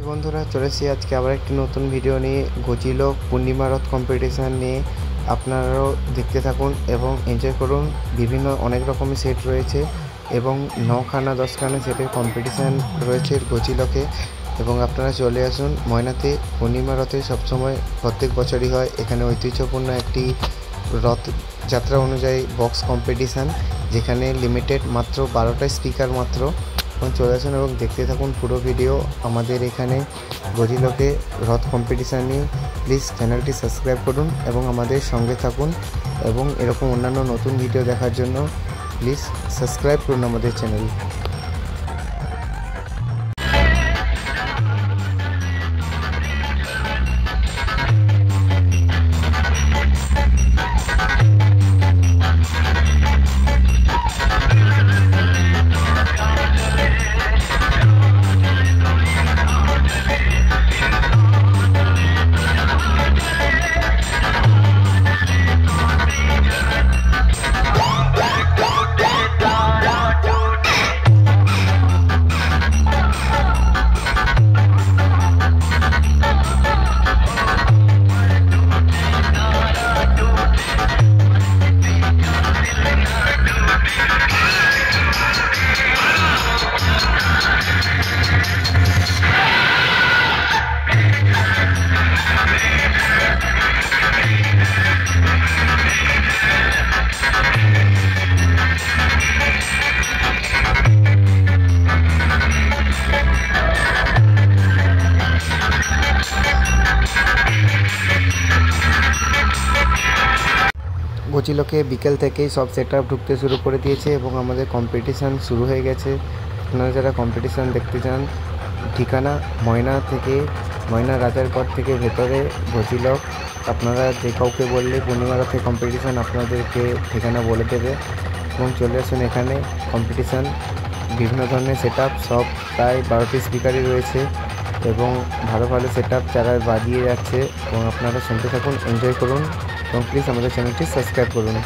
বন্ধুরা, চলে এসেছি আজকে আবার একটি নতুন ভিডিও নিয়ে। গজিলক পূর্ণিমা রথ কম্পিটিশান নিয়ে আপনারাও দেখতে থাকুন এবং এনজয় করুন। বিভিন্ন অনেক রকমের সেট রয়েছে এবং 9খানা 10খানা সেটের কম্পিটিশান রয়েছে গজিলকে। এবং আপনারা চলে আসুন ময়নাতে। পূর্ণিমা রথে সবসময় প্রত্যেক বছরই হয় এখানে ঐতিহ্যপূর্ণ একটি রথ যাত্রা অনুযায়ী বক্স কম্পিটিশান, যেখানে লিমিটেড মাত্র 12টা স্পিকার মাত্র। এবং চলে আসুন এবং দেখতে থাকুন পুরো ভিডিও আমাদের এখানে গজিলকে রথ কম্পিটিশান নিয়ে। প্লিজ চ্যানেলটি সাবস্ক্রাইব করুন এবং আমাদের সঙ্গে থাকুন, এবং এরকম অন্যান্য নতুন ভিডিও দেখার জন্য প্লিজ সাবস্ক্রাইব করুন আমাদের চ্যানেল। গজিলকে বিকেল থেকেই সব সেটআপ ঢুকতে শুরু করে দিয়েছে এবং আমাদের কম্পিটিশান শুরু হয়ে গেছে। আপনারা যারা কম্পিটিশান দেখতে চান, ঠিকানা ময়না থেকে, ময়না রাজারগড় থেকে ভেতরে গজিলক। আপনারা যে কাউকে বললে পূর্ণিমা রথে কম্পিটিশান আপনাদেরকে ঠিকানা বলে দেবে। এবং চলে আসুন এখানে কম্পিটিশান, বিভিন্ন ধরনের সেটআপ, সব প্রায় 12টি স্পিকারই রয়েছে এবং ভালো ভালো সেটআপ যারা বাজিয়ে যাচ্ছে। এবং আপনারা শুনতে থাকুন, এনজয় করুন এবং প্লিজ আমাদের চ্যানেলটি সাবস্ক্রাইব করুন।